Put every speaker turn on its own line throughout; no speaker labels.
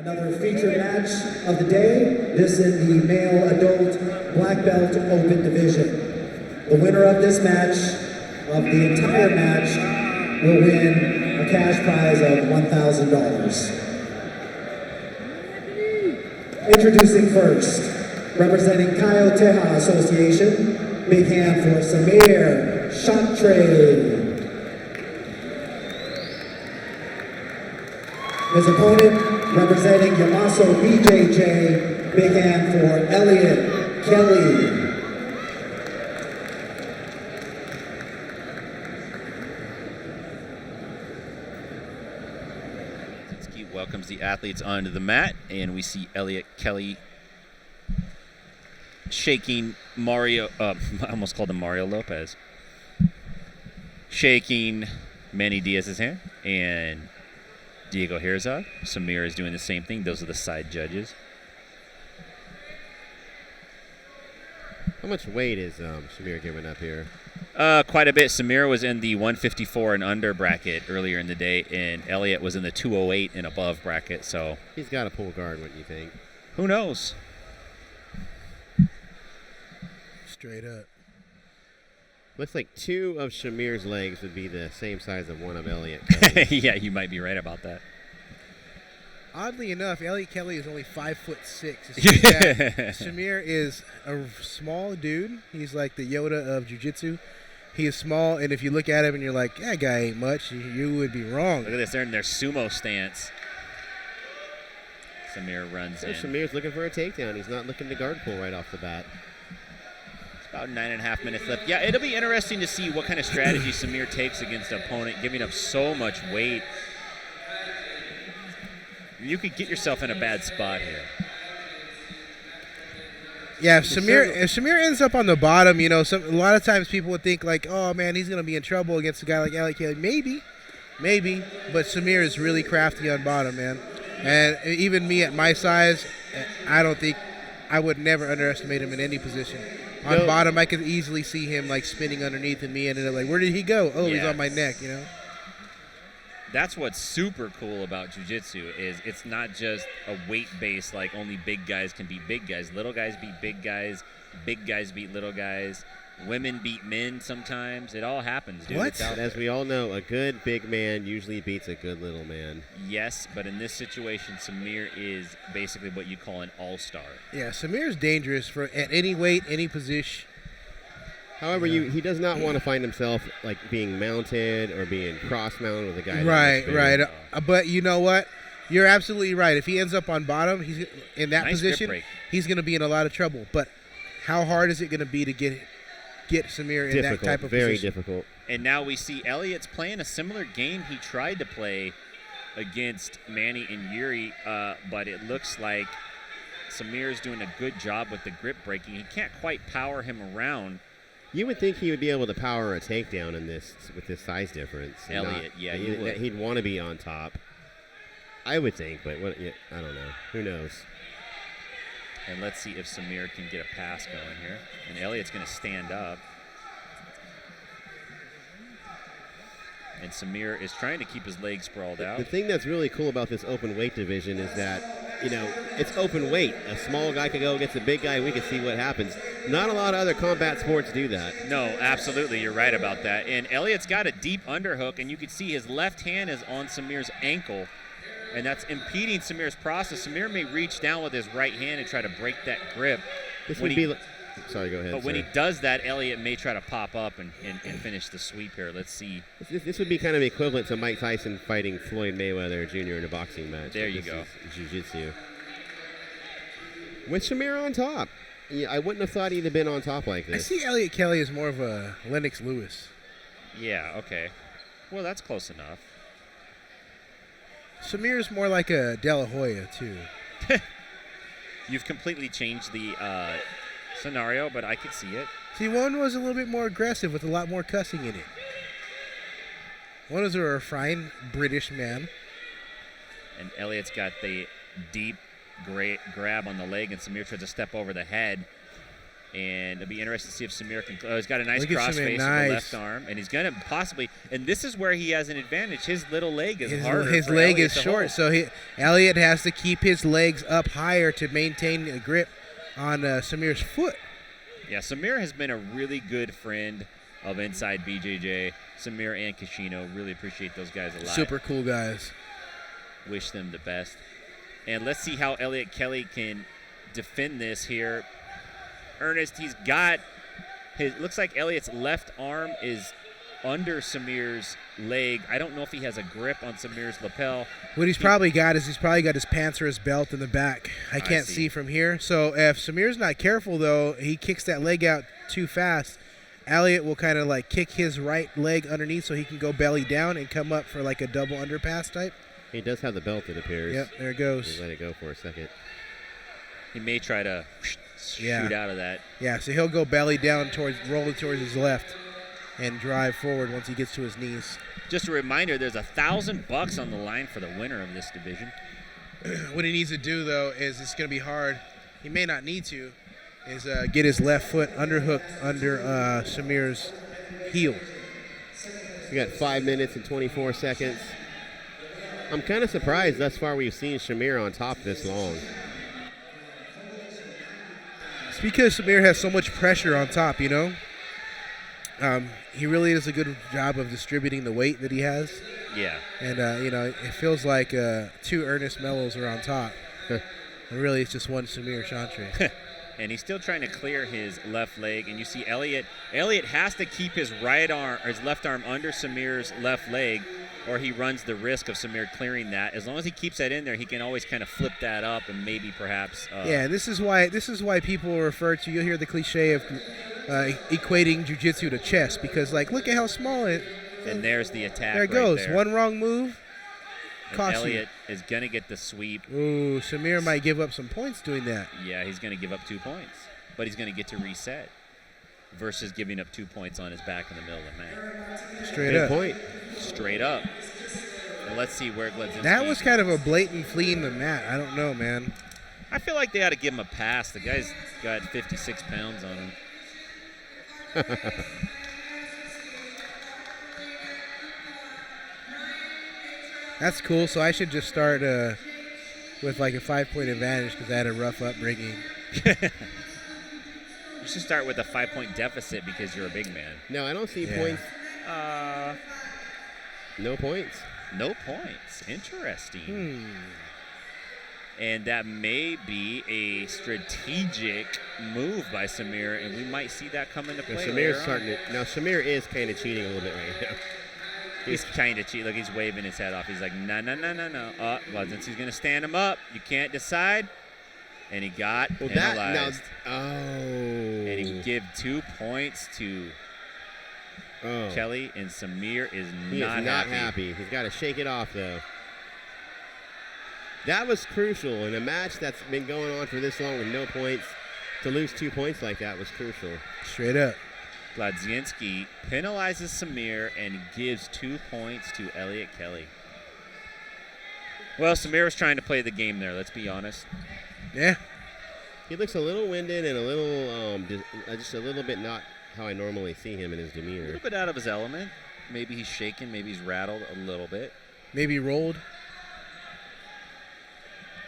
Another featured match of the day, this in the male adult black belt open division. The winner of this match, of the entire match, will win a cash prize of $1,000. Introducing first, representing Kaioteha Association, big hand for Samir, Chanter. His opponent, representing Yamaso BJJ, big hand for Elliot Kelly.
Welcomes the athletes onto the mat, and we see Elliot Kelly shaking Mario, I almost called him Mario Lopez, shaking Manny Diaz's hand, and Diego Herzog. Samir is doing the same thing. Those are the side judges.
How much weight is Samir giving up here?
Quite a bit. Samir was in the 154 and under bracket earlier in the day, and Elliot was in the 208 and above bracket. So
he's got to pull guard, wouldn't you think?
Who knows?
Straight up.
Looks like two of Shamir's legs would be the same size of one of Elliot.
Yeah, you might be right about that.
Oddly enough, Elliot Kelly is only 5'6". Samir is a small dude. He's like the Yoda of jiu-jitsu. He is small, and if you look at him and you're like, that guy ain't much, you would be wrong.
Look at this. They're in their sumo stance. Samir runs in.
Samir's looking for a takedown. He's not looking to guard pull right off the bat.
About 9.5 minutes left. Yeah, it'll be interesting to see what kind of strategy Samir takes against an opponent, giving up so much weight. You could get yourself in a bad spot here.
Yeah, if Samir ends up on the bottom, you know, a lot of times people would think like, oh man, he's going to be in trouble against a guy like Elliot Kelly. Maybe, but Samir is really crafty on bottom, man. And even me at my size, I would never underestimate him in any position. On bottom, I could easily see him like spinning underneath and me ended up like, where did he go? Oh, he's on my neck, you know.
That's what's super cool about jiu-jitsu is it's not just a weight base like only big guys can beat big guys. Little guys beat big guys beat little guys, women beat men sometimes. It all happens, dude.
What?
As we all know, a good big man usually beats a good little man.
Yes, but in this situation, Samir is basically what you call an all-star.
Yeah, Samir's dangerous at any weight, any position.
However, he does not want to find himself like being mounted or being cross-mounted with a guy.
Right. But you know what? You're absolutely right. If he ends up on bottom, he's in that position. He's going to be in a lot of trouble. But how hard is it going to be to get Samir in that type of
very
position?
difficult.
And now we see Elliot's playing a similar game he tried to play against Manny and Yuri, but it looks like Samir's doing a good job with the grip breaking. He can't quite power him around.
You would think he would be able to power a takedown in this with this size difference.
Elliot,
he'd want to be on top. I would think, but I don't know. Who knows?
And let's see if Samir can get a pass going here. And Elliot's going to stand up. And Samir is trying to keep his legs sprawled out.
The thing that's really cool about this open weight division is that, it's open weight. A small guy could go against a big guy. We can see what happens. Not a lot of other combat sports do that.
No, absolutely. You're right about that. And Elliot's got a deep underhook, and you can see his left hand is on Samir's ankle, and that's impeding Samir's process. Samir may reach down with his right hand and try to break that grip.
Sorry, go ahead.
But when he does that, Elliot may try to pop up and finish the sweep here. Let's see.
This would be kind of equivalent to Mike Tyson fighting Floyd Mayweather Jr. in a boxing match.
There you go.
Jiu-jitsu. With Samir on top. Yeah, I wouldn't have thought he'd have been on top like this.
I see Elliot Kelly as more of a Lennox Lewis.
Yeah, okay. Well, that's close enough.
Samir's more like a De La Hoya, too.
You've completely changed the scenario, but I could see it.
See, one was a little bit more aggressive with a lot more cussing in it. One was a refined British man.
And Elliot's got the deep grab on the leg, and Samir tries to step over the head. And it'll be interesting to see if Samir can. Oh, he's got a nice
Look at
cross
Samir,
face
nice.
with the left arm, and he's gonna possibly. And this is where he has an advantage. His little leg is harder.
His
for
leg
Elliot
is
to
short,
hold.
so Elliot has to keep his legs up higher to maintain a grip on Samir's foot.
Yeah, Samir has been a really good friend of Inside BJJ. Samir and Kashino, really appreciate those guys a lot.
Super cool guys.
Wish them the best. And let's see how Elliot Kelly can defend this here. Ernest, he's got his. Looks like Elliot's left arm is under Samir's leg. I don't know if he has a grip on Samir's lapel.
What he's probably got is his pants or his belt in the back. I can't see from here. So if Samir's not careful, though, he kicks that leg out too fast. Elliot will kind of like kick his right leg underneath so he can go belly down and come up for like a double underpass type.
He does have the belt, it appears.
Yep, there it goes.
Just let it go for a second.
He may try to shoot out of that.
Yeah, so he'll go belly down rolling towards his left and drive forward once he gets to his knees.
Just a reminder, there's $1,000 on the line for the winner of this division.
What he needs to do, though, is it's going to be hard. He may not need to, is get his left foot underhooked under Samir's heel.
We got 5 minutes and 24 seconds. I'm kind of surprised thus far we've seen Samir on top this long.
It's because Samir has so much pressure on top, you know? He really does a good job of distributing the weight that he has.
Yeah.
And, it feels like 2 Ernest Mellos are on top. And really, it's just one Samir Chanter.
And he's still trying to clear his left leg. And you see Elliot. Elliot has to keep his right arm or his left arm under Samir's left leg, or he runs the risk of Samir clearing that. As long as he keeps that in there, he can always kind of flip that up and maybe perhaps.
Yeah, this is why people refer to. You'll hear the cliche of equating jiu-jitsu to chess because, like, look at how small it.
And there's the attack.
There it
right
goes.
there.
One wrong move.
And Elliot is gonna get the sweep.
Ooh, Samir might give up some points doing that.
Yeah, he's gonna give up 2 points, but he's gonna get to reset versus giving up 2 points on his back in the middle of the mat.
Straight up.
Point.
Straight up. And let's see where Gledzinski.
That was kind of a blatant fleeing the mat. I don't know, man.
I feel like they ought to give him a pass. The guy's got 56 pounds on him.
That's cool. So I should just start with like a 5-point advantage because I had a rough upbringing.
You should start with a 5-point deficit because you're a big man.
No, I don't see points. No points.
No points. Interesting. And that may be a strategic move by Samir, and we might see that come into play.
Samir's starting to. Now, Samir is kind of cheating a little bit right now.
He's kind of cheating. Look, he's waving his head off. He's like, no. Gledzinski's going to stand him up. You can't decide. And he got penalized. And he give 2 points to Kelly, and Samir is not
happy. He's got to shake it off, though. That was crucial in a match that's been going on for this long with no points. To lose 2 points like that was crucial.
Straight up.
Gledzinski penalizes Samir and gives 2 points to Elliot Kelly. Well, Samir was trying to play the game there, let's be honest.
Yeah.
He looks a little winded and a little, just a little bit not how I normally see him in his
A
demeanor.
little bit out of his element. Maybe he's shaking, maybe he's rattled a little bit.
Maybe rolled.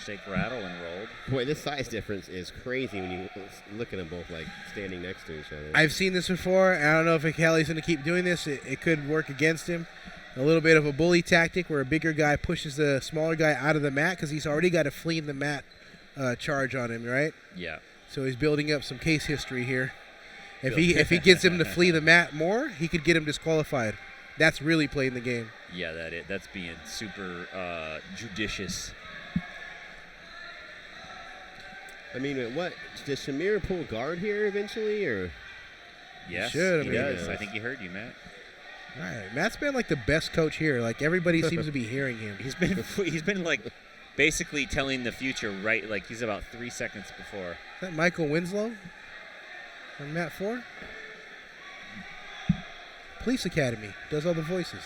Shake, rattle, and rolled.
Boy, this size difference is crazy when you look at them both like standing next to each other.
I've seen this before. I don't know if Kelly's going to keep doing this. It could work against him. A little bit of a bully tactic where a bigger guy pushes the smaller guy out of the mat because he's already got a flee in the mat charge on him, right?
Yeah.
So he's building up some case history here. If he gets him to flee the mat more, he could get him disqualified. That's really playing the game.
Yeah, that's being super judicious.
I mean, what does Samir pull guard here eventually, or?
Yes,
he should.
He does. I think he heard you, Matt.
All right, Matt's been like the best coach here. Like everybody seems to be hearing him.
He's been like basically telling the future right. Like he's about 3 seconds before.
Is that Michael Winslow from Matt 4? Police Academy does all the voices.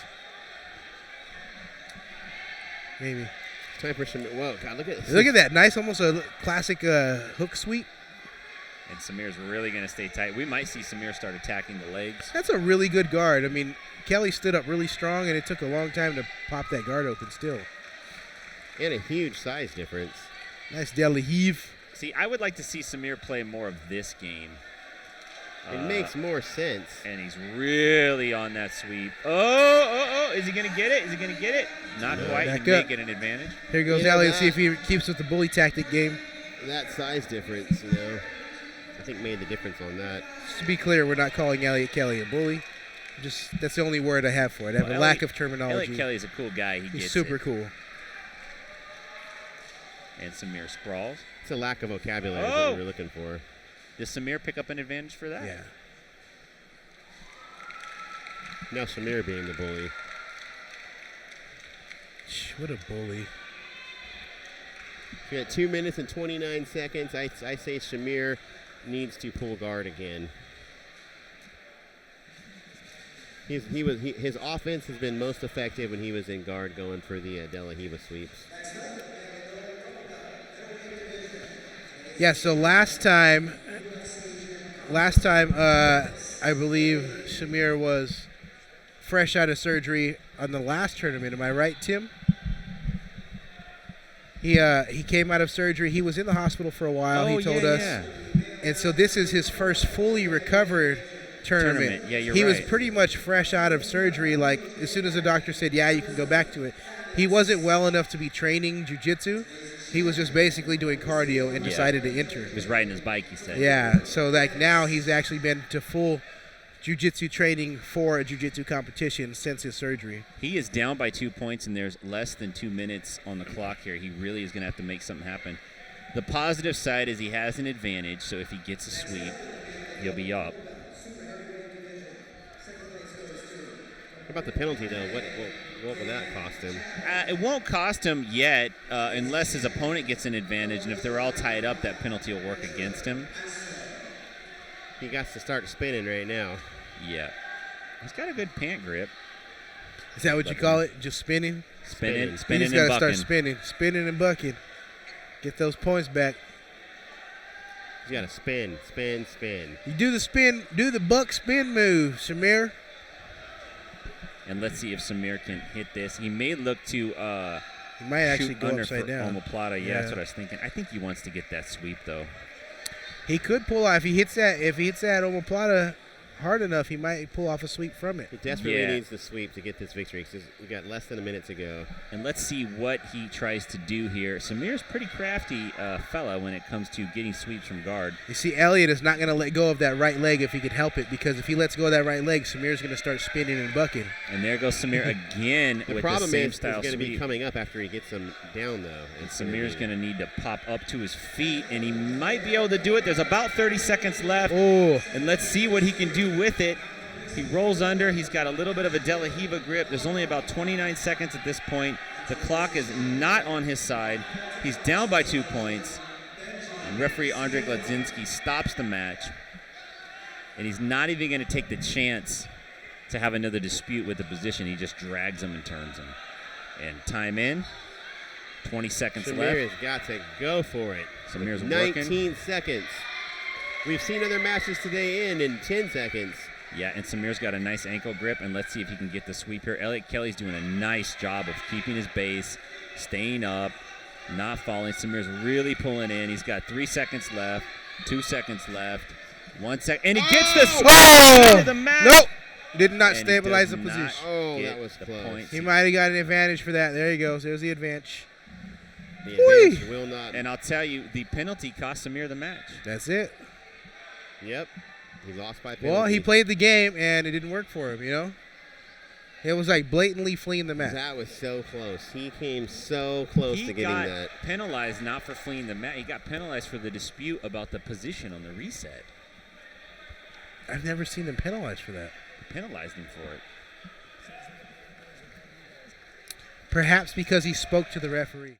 Maybe.
Time for some. Whoa, God, look at this.
Look at that. Nice, almost a classic hook sweep.
And Samir's really going to stay tight. We might see Samir start attacking the legs.
That's a really good guard. I mean, Kelly stood up really strong, and it took a long time to pop that guard open still.
And a huge size difference.
Nice deli heave.
See, I would like to see Samir play more of this game.
It makes more sense.
And he's really on that sweep. Oh. Is he going to get it? Is he going to get it? Not quite.
Back
He may
up.
get an advantage.
Here goes Elliot. See if he keeps with the bully tactic game.
That size difference, I think made the difference on that.
Just to be clear, we're not calling Elliot Kelly a bully. That's the only word I have for it. I have a lack of terminology.
Elliot Kelly's a cool guy.
He's super cool.
And Samir sprawls.
It's a lack of vocabulary is what we were looking for.
Does Samir pick up an advantage for that?
Yeah.
Now Samir being the bully.
What a bully.
We got 2 minutes and 29 seconds. I say Samir needs to pull guard again. His offense has been most effective when he was in guard going for the De La Riva sweeps.
Yeah, so last time I believe Samir was fresh out of surgery on the last tournament. Am I right, Tim? He came out of surgery. He was in the hospital for a while, he told us.
Yeah.
And so this is his first fully recovered tournament.
Yeah, you're
he
right.
was pretty much fresh out of surgery. Like, as soon as the doctor said, yeah, you can go back to it, he wasn't well enough to be training jiu-jitsu. He was just basically doing cardio and decided to enter.
He was riding his bike, he said.
Yeah, so like now he's actually been to full jiu-jitsu training for a jiu-jitsu competition since his surgery.
He is down by 2 points, and there's less than 2 minutes on the clock here. He really is going to have to make something happen. The positive side is he has an advantage, so if he gets a sweep, he'll be up.
What about the penalty, though? What will that cost him?
It won't cost him yet unless his opponent gets an advantage, and if they're all tied up, that penalty will work against him.
He got to start spinning right now.
Yeah. He's got a good pant grip.
Is that what you call it? Just spinning?
Spinning
He's
and
got to
bucking.
start spinning and bucking. Get those points back.
He's got to spin.
You do the buck spin move, Samir.
And let's see if Samir can hit this. He may look to
He might actually
shoot
go
under
upside
for
down.
omoplata. Yeah, that's what I was thinking. I think he wants to get that sweep, though.
He could pull off. If he hits that omoplata hard enough, he might pull off a sweep from it.
He desperately needs the sweep to get this victory because we got less than a minute to go.
And let's see what he tries to do here. Samir's pretty crafty fella when it comes to getting sweeps from guard.
You see, Elliot is not going to let go of that right leg if he could help it, because if he lets go of that right leg, Samir's going to start spinning and bucking.
And there goes Samir again
The
with
problem
the same
is
style
going to be
sweep.
coming up after he gets him down, though.
And Samir's going to need to pop up to his feet, and he might be able to do it. There's about 30 seconds left.
Oh.
And let's see what he can do with it. He rolls under. He's got a little bit of a De La Riva grip. There's only about 29 seconds at this point. The clock is not on his side. He's down by 2 points. And referee Andrzej Gladzinski stops the match. And he's not even going to take the chance to have another dispute with the position. He just drags him and turns him. And time in. 20 seconds left.
Samir has got to go for it.
Samir's
19 seconds. We've seen other matches today end in 10 seconds.
Yeah, and Samir's got a nice ankle grip, and let's see if he can get the sweep here. Elliot Kelly's doing a nice job of keeping his base, staying up, not falling. Samir's really pulling in. He's got 3 seconds left, 2 seconds left, 1 second, and he gets the sweep into the match.
Nope. Did not
And he
stabilize the
does not
position.
Oh,
get
that was
the
close.
points.
He might have got an advantage for that. There he goes. There's the advantage.
The advantage will not.
And I'll tell you, the penalty cost Samir the match.
That's it.
Yep. He lost by penalty.
Well, he played the game, and it didn't work for him, you know? It was like blatantly fleeing the match.
That was so close. He came so close to getting that.
He got penalized not for fleeing the match. He got penalized for the dispute about the position on the reset.
I've never seen him penalized for that.
Penalized him for it.
Perhaps because he spoke to the referee.